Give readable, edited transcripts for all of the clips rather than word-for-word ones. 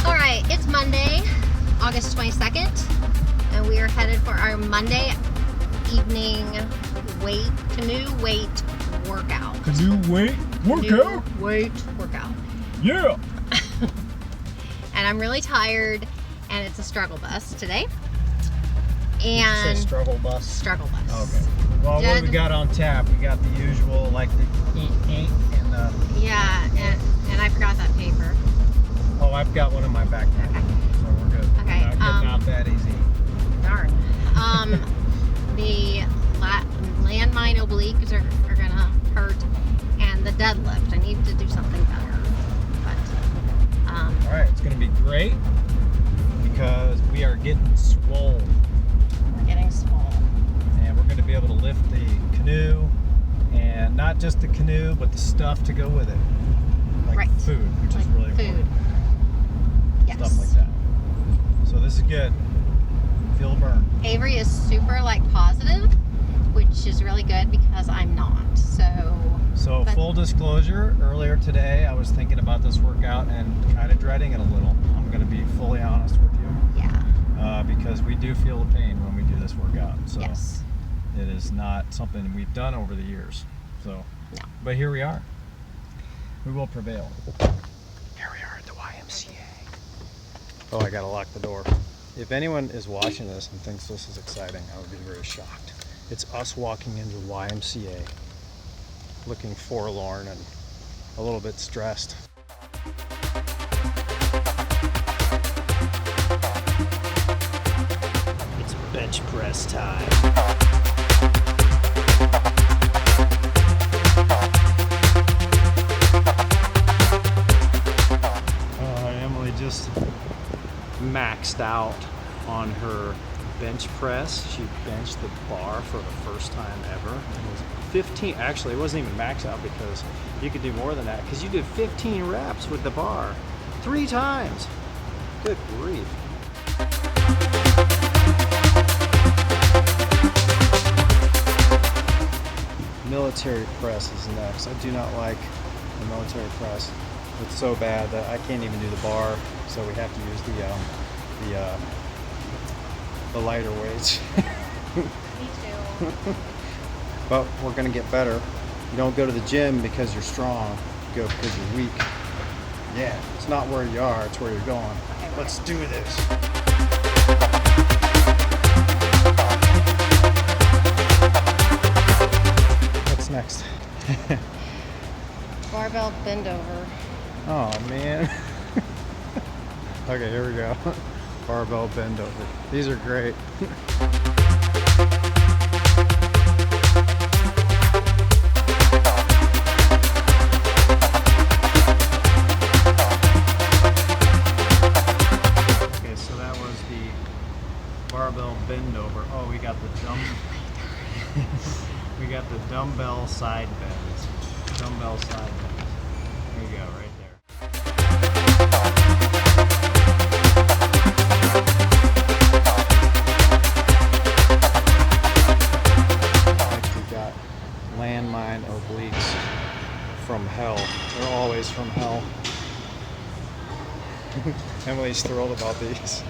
Alright, it's Monday, August 22nd, and we are headed for our Monday evening canoe weight workout. Canoe weight workout? Canoe weight workout. Yeah! And I'm really tired, and it's a struggle bus today. Did you And say struggle bus? struggle bus. Okay. Well, what do we got on tap? We got the usual, like the and the... Yeah, and I forgot that paper. Oh, I've got one in my backpack. Okay. So we're good. Okay, Not getting out that easy. Darn. The landmine obliques are gonna hurt, and the deadlift. I need to do something better. But All right, it's going to be great because we are getting swole. we're getting small. And we're going to be able to lift the canoe, and not just the canoe, but the stuff to go with it. Like Right. food, which Like is really food. important. Yes. Stuff like that. So this is good. Feel the burn. Avery is super positive, which is really good because I'm not. So But- full disclosure, earlier today I was thinking about this workout and kind of dreading it a little. I'm going to be fully honest with you. Yeah. Because we do feel the pain when we do this workout. So Yes. it is not something we've done over the years. So, No. But here we are. We will prevail. Here we are at the YMCA. Oh, I gotta lock the door. If anyone is watching this and thinks this is exciting, I would be very shocked. It's us walking into the YMCA, looking forlorn and a little bit stressed. It's bench press time. Emily just maxed out on her bench press. She benched the bar for the first time ever. It was 15, actually it wasn't even maxed out because you could do more than that, because you did 15 reps with the bar 3 times. Good grief. Military press is next. I do not like the military press. It's so bad that I can't even do the bar, so we have to use the lighter weights. Me too. But we're gonna get better. You don't go to the gym because you're strong. You go because you're weak. Yeah, it's not where you are, it's where you're going. Okay, Let's do this. What's next? Barbell bend over. Oh man. Okay, here we go. Barbell bend over. These are great. Okay, so that was the barbell bend over. Oh, we got the we got the dumbbell side bends. Dumbbell side bends. There you go, right there. We got landmine obliques from hell. They're always from hell. Emily's thrilled about these.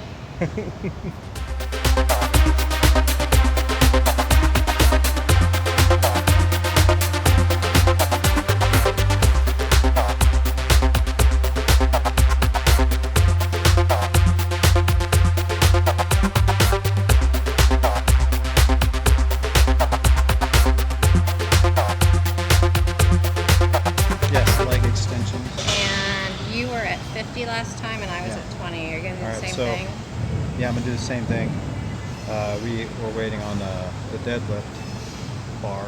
Yes, leg extensions. And you were at 50 last time, and I was Yeah. at 20. Are you going to do All the right, same so- thing? Yeah, I'm gonna do the same thing. We were waiting on the deadlift bar,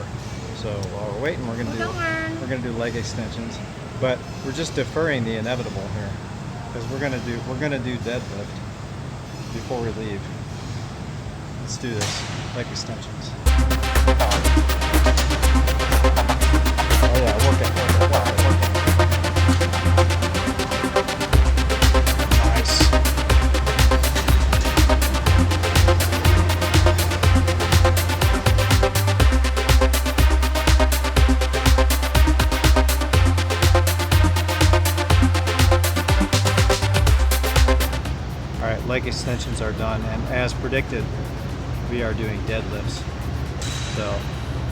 so while we're waiting, we're gonna do leg extensions. But we're just deferring the inevitable here, because we're gonna do deadlift before we leave. Let's do this. Leg extensions. Oh yeah, work it. Nice. extensions are done, and as predicted, we are doing deadlifts. So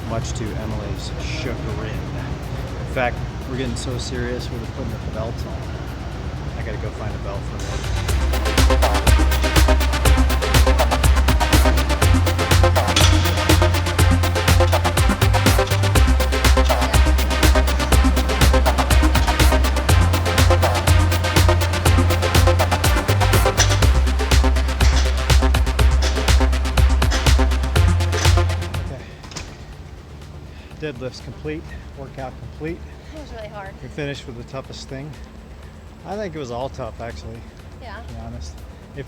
much to Emily's chagrin. In fact, we're getting so serious we're putting the belts on. I gotta go find a belt for me. Deadlifts complete, workout complete. It was really hard. We finished with the toughest thing. I think it was all tough, actually, Yeah. to be honest. If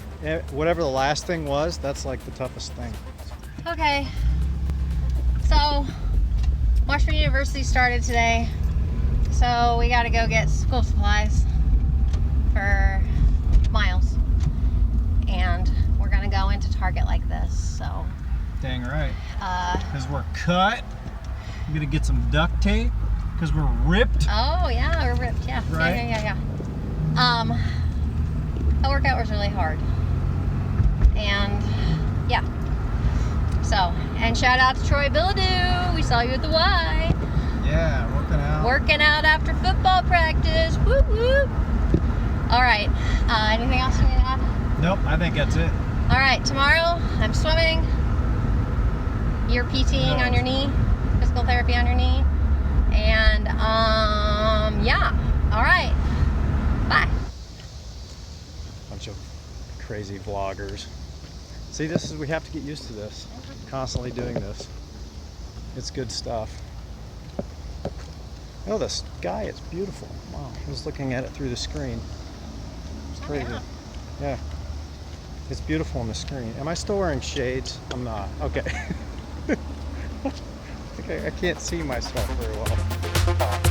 whatever the last thing was, that's like the toughest thing. Okay. So, Washburn University started today. So we got to go get school supplies for Miles. And we're going to go into Target like this. So, Dang right. Because we're cut. I'm gonna get some duct tape because we're ripped. oh yeah, we're ripped. Yeah. Right? Yeah. The workout was really hard. And yeah. So, and shout out to Troy Billadoo. We saw you at the Y. Yeah, working out. Working out after football practice. Whoop whoop. All right. Anything else you need to add? Nope, I think that's it. All right. Tomorrow I'm swimming. You're PTing on your knee. Physical therapy on your knee. And yeah. All right. Bye. Bunch of crazy vloggers. See, we have to get used to this. Constantly doing this. It's good stuff. Oh, the sky is beautiful. Wow, I was looking at it through the screen. It's crazy. Yeah. It's beautiful on the screen. Am I still wearing shades? I'm not. Okay. I can't see myself very well.